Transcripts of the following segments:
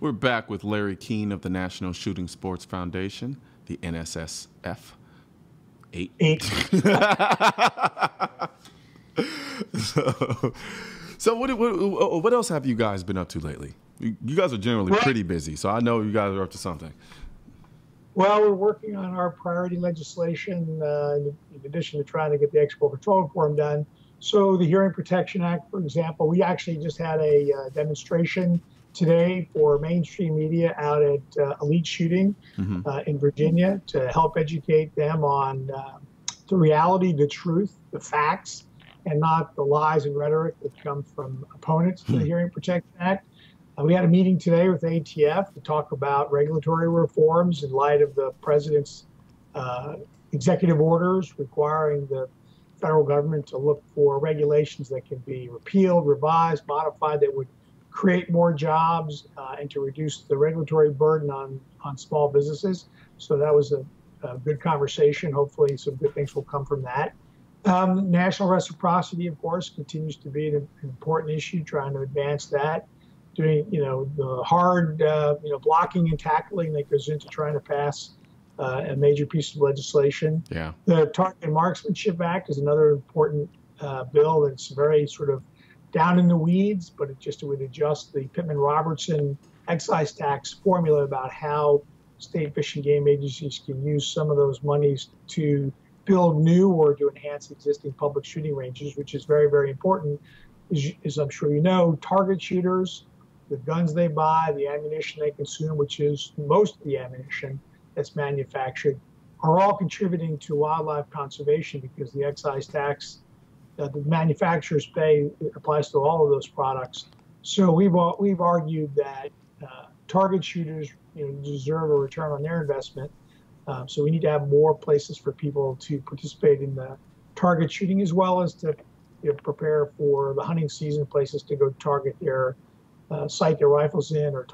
We're back with Larry Keane of the National Shooting Sports Foundation, the NSSF. 8. So what else have you guys been up to lately? You guys are generally pretty busy, so I know you guys are up to something. Well, we're working on our priority legislation in addition to trying to get the export control reform done. So the Hearing Protection Act, for example, we actually just had a demonstration today for mainstream media out at Elite Shooting in Virginia to help educate them on the reality, the truth, the facts, and not the lies and rhetoric that come from opponents to the Hearing Protection Act. We had a meeting today with ATF to talk about regulatory reforms in light of the president's executive orders requiring the federal government to look for regulations that can be repealed, revised, modified, that would create more jobs and to reduce the regulatory burden on small businesses. So that was a good conversation. Hopefully some good things will come from that. National reciprocity, of course, continues to be an important issue, trying to advance that. Doing, the hard, blocking and tackling that goes into trying to pass a major piece of legislation. Yeah. The Target and Marksmanship Act is another important bill that's very sort of down in the weeds, but it would adjust the Pittman-Robertson excise tax formula about how state fish and game agencies can use some of those monies to build new or to enhance existing public shooting ranges, which is very, very important. As I'm sure you know, target shooters, the guns they buy, the ammunition they consume, which is most of the ammunition that's manufactured, are all contributing to wildlife conservation because the excise tax that the manufacturers pay applies to all of those products. So we've argued that target shooters deserve a return on their investment. So we need to have more places for people to participate in the target shooting, as well as to prepare for the hunting season, places to go target their sight their rifles in, or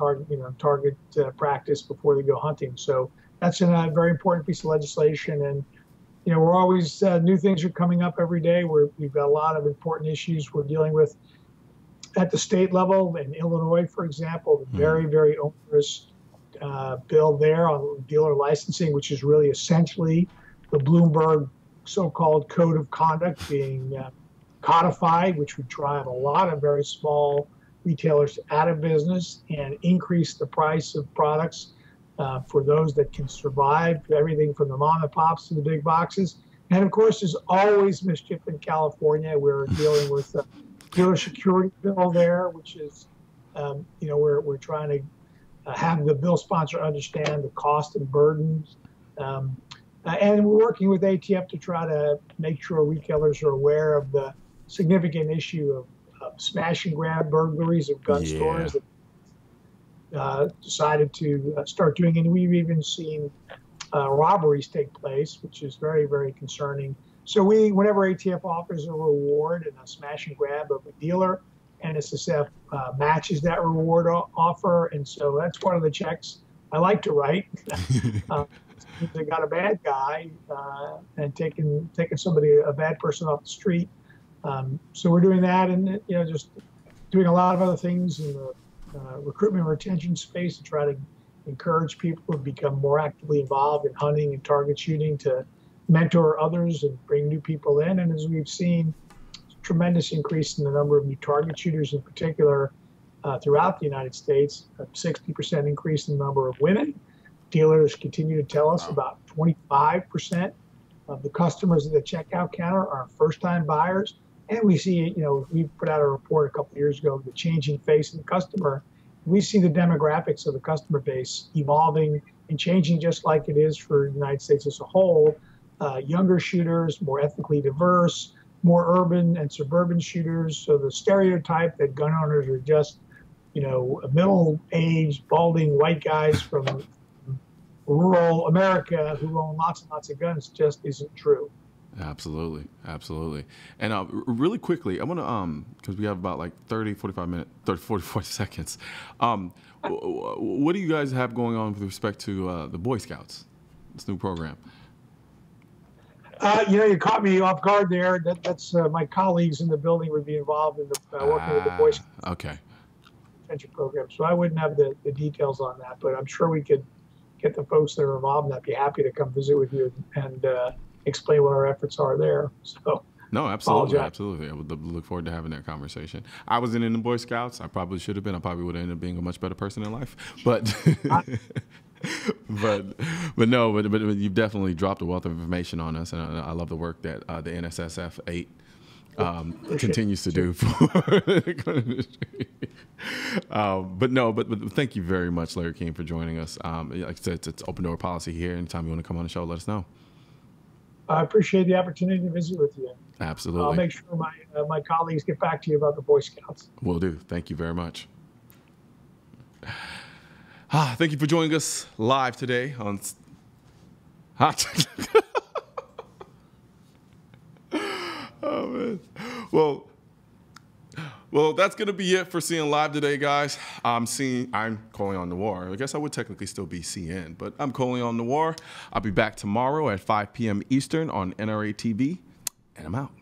target practice before they go hunting. So that's a very important piece of legislation. And we're always new things are coming up every day. We've got a lot of important issues we're dealing with at the state level. In Illinois, for example, the very, very onerous bill there on dealer licensing, which is really essentially the Bloomberg so-called code of conduct being codified, which would drive a lot of very small retailers out of business and increase the price of products for those that can survive, everything from the mom and pops to the big boxes. And of course, there's always mischief in California. We're dealing with a dealer security bill there, which is, we're trying to have the bill sponsor understand the cost and burdens. And we're working with ATF to try to make sure retailers are aware of the significant issue of smash and grab burglaries of gun stores that decided to start doing. And we've even seen robberies take place, which is very, very concerning. So whenever ATF offers a reward and a smash and grab of a dealer, NSSF matches that reward offer. And so that's one of the checks I like to write. They got a bad guy and taking a bad person off the street. So we're doing that, and just doing a lot of other things in the recruitment and retention space to try to encourage people to become more actively involved in hunting and target shooting, to mentor others and bring new people in. And as we've seen, tremendous increase in the number of new target shooters, in particular throughout the United States, a 60% increase in the number of women. Dealers continue to tell us about 25% of the customers at the checkout counter are first-time buyers. And we see, we put out a report a couple of years ago, the changing face of the customer. We see the demographics of the customer base evolving and changing, just like it is for the United States as a whole. Younger shooters, more ethnically diverse, more urban and suburban shooters. So the stereotype that gun owners are just, middle-aged, balding white guys from rural America who own lots and lots of guns just isn't true. Absolutely. Absolutely. And really quickly, I want to, because we have about like 40 seconds. What do you guys have going on with respect to the Boy Scouts, this new program? You caught me off guard there. That's my colleagues in the building would be involved in working with the Boy Scouts. Okay. pension program. So I wouldn't have the details on that, but I'm sure we could get the folks that are involved in that, be happy to come visit with you and explain what our efforts are there. So no, absolutely, apologize. absolutely. I would look forward to having that conversation. I wasn't in the Boy Scouts. I probably should have been. I probably would have ended up being a much better person in life. But but you've definitely dropped a wealth of information on us, and I love the work that the NSSF 8 continues to do for the industry. But thank you very much, Larry Keane, for joining us. Like I said, it's open door policy here. Anytime you want to come on the show, let us know. I appreciate the opportunity to visit with you. Absolutely. I'll make sure my colleagues get back to you about the Boy Scouts. Will do. Thank you very much. Thank you for joining us live today on Oh, man. Well, that's going to be it for CN Live today, guys. I'm Colion Noir. I guess I would technically still be CN, but I'm Colion Noir. I'll be back tomorrow at 5 p.m. Eastern on NRA TV, and I'm out.